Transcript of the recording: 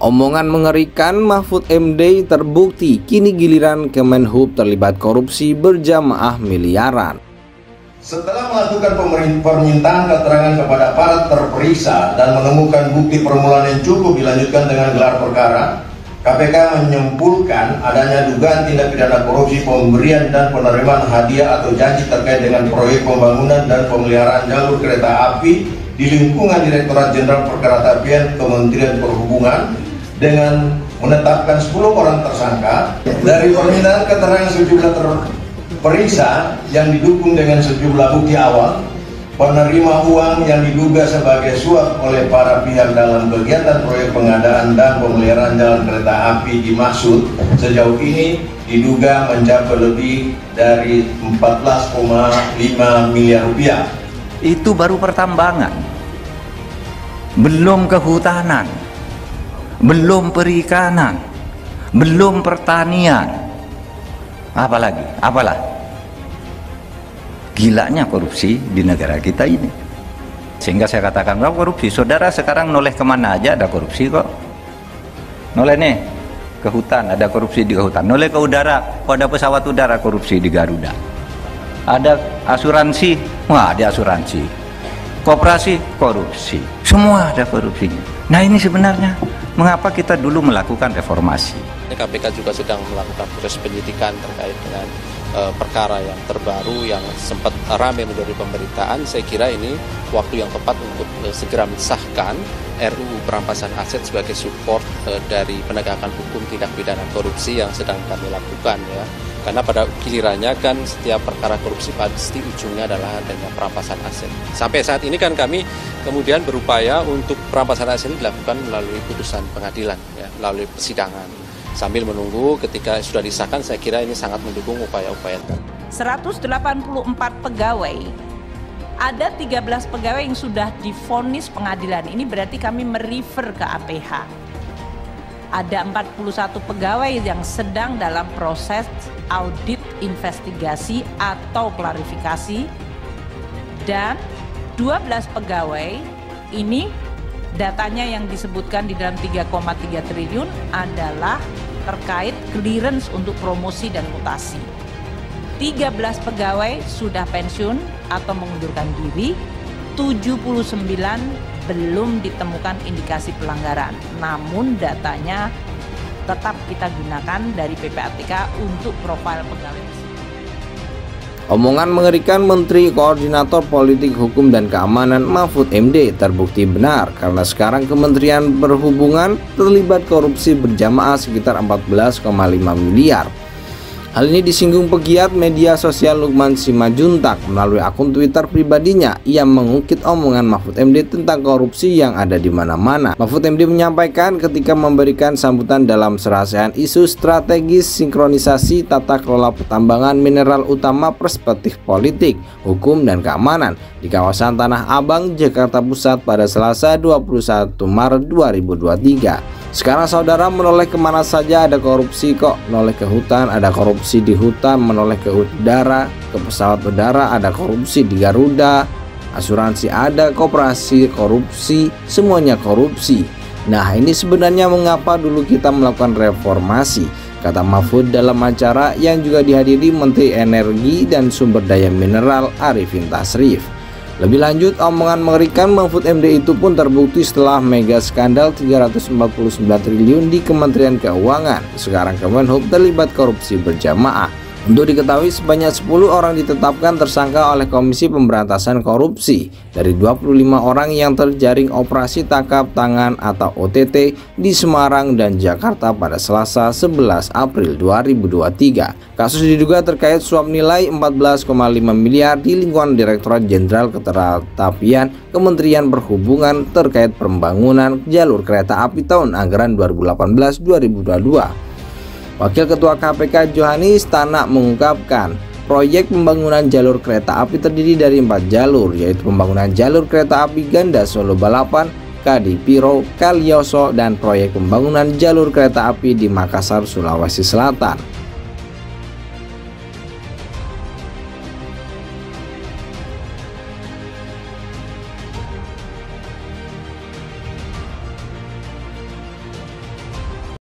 Omongan mengerikan Mahfud MD terbukti, kini giliran Kemenhub terlibat korupsi berjamaah miliaran. Setelah melakukan permintaan keterangan kepada para terperiksa dan menemukan bukti permulaan yang cukup dilanjutkan dengan gelar perkara, KPK menyimpulkan adanya dugaan tindak pidana korupsi pemberian dan penerimaan hadiah atau janji terkait dengan proyek pembangunan dan pemeliharaan jalur kereta api di lingkungan Direktorat Jenderal Perkeretaapian Kementerian Perhubungan dengan menetapkan 10 orang tersangka. Dari permintaan keterangan sejumlah terperiksa yang didukung dengan sejumlah bukti awal, penerima uang yang diduga sebagai suap oleh para pihak dalam kegiatan proyek pengadaan dan pemeliharaan jalan kereta api dimaksud sejauh ini diduga mencapai lebih dari 14,5 miliar rupiah. Itu baru pertambangan, belum kehutanan, belum perikanan, belum pertanian, apalagi, apalah. Gilanya korupsi di negara kita ini. Sehingga saya katakan bahwa korupsi, saudara sekarang noleh kemana aja ada korupsi kok. Noleh nih ke hutan, ada korupsi di hutan. Noleh ke udara, kok ada pesawat udara, korupsi di Garuda. Ada asuransi, wah ada asuransi. Koperasi, korupsi. Semua ada korupsinya. Nah ini sebenarnya mengapa kita dulu melakukan reformasi. KPK juga sedang melakukan proses penyidikan terkait dengan perkara yang terbaru yang sempat ramai menjadi pemberitaan. Saya kira ini waktu yang tepat untuk segera mensahkan RUU perampasan aset sebagai support dari penegakan hukum tindak pidana korupsi yang sedang kami lakukan ya. Karena pada gilirannya kan setiap perkara korupsi pasti ujungnya adalah adanya perampasan aset. Sampai saat ini kan kami kemudian berupaya untuk perampasan aset ini dilakukan melalui putusan pengadilan ya, melalui persidangan. Sambil menunggu ketika sudah disahkan, saya kira ini sangat mendukung upaya-upaya. 184 pegawai, ada 13 pegawai yang sudah divonis pengadilan. Ini berarti kami merefer ke APH. Ada 41 pegawai yang sedang dalam proses audit investigasi atau klarifikasi. Dan 12 pegawai ini datanya yang disebutkan di dalam 3,3 triliun adalah terkait clearance untuk promosi dan mutasi. 13 pegawai sudah pensiun atau mengundurkan diri, 79 belum ditemukan indikasi pelanggaran. Namun datanya tetap kita gunakan dari PPATK untuk profil pegawai. Omongan mengerikan Menteri Koordinator Politik Hukum dan Keamanan Mahfud MD terbukti benar karena sekarang Kementerian Perhubungan terlibat korupsi berjamaah sekitar 14,5 miliar. Hal ini disinggung pegiat media sosial Lukman Simajuntak melalui akun Twitter pribadinya. Ia mengungkit omongan Mahfud MD tentang korupsi yang ada di mana-mana. Mahfud MD menyampaikan ketika memberikan sambutan dalam serangkaian isu strategis sinkronisasi tata kelola pertambangan mineral utama perspektif politik, hukum, dan keamanan di kawasan Tanah Abang, Jakarta Pusat pada Selasa 21 Maret 2023. Sekarang saudara menoleh kemana saja ada korupsi kok. Menoleh ke hutan ada korupsi di hutan, menoleh ke udara, ke pesawat udara ada korupsi di Garuda, asuransi ada, koperasi korupsi, semuanya korupsi. Nah ini sebenarnya mengapa dulu kita melakukan reformasi, kata Mahfud dalam acara yang juga dihadiri Menteri Energi dan Sumber Daya Mineral Arifin Tasrif. Lebih lanjut, omongan mengerikan Mahfud MD itu pun terbukti setelah mega skandal 349 triliun di Kementerian Keuangan. Sekarang Kemenhub terlibat korupsi berjamaah. Untuk diketahui sebanyak 10 orang ditetapkan tersangka oleh Komisi Pemberantasan Korupsi dari 25 orang yang terjaring operasi tangkap tangan atau OTT di Semarang dan Jakarta pada Selasa 11 April 2023. Kasus diduga terkait suap nilai 14,5 miliar di lingkungan Direktorat Jenderal Perkeretaapian Kementerian Perhubungan terkait pembangunan jalur kereta api tahun anggaran 2018-2022. Wakil Ketua KPK Johanis Tanak mengungkapkan, proyek pembangunan jalur kereta api terdiri dari 4 jalur, yaitu pembangunan jalur kereta api Ganda Solo Balapan, Kadipiro, Kalioso, dan proyek pembangunan jalur kereta api di Makassar, Sulawesi Selatan.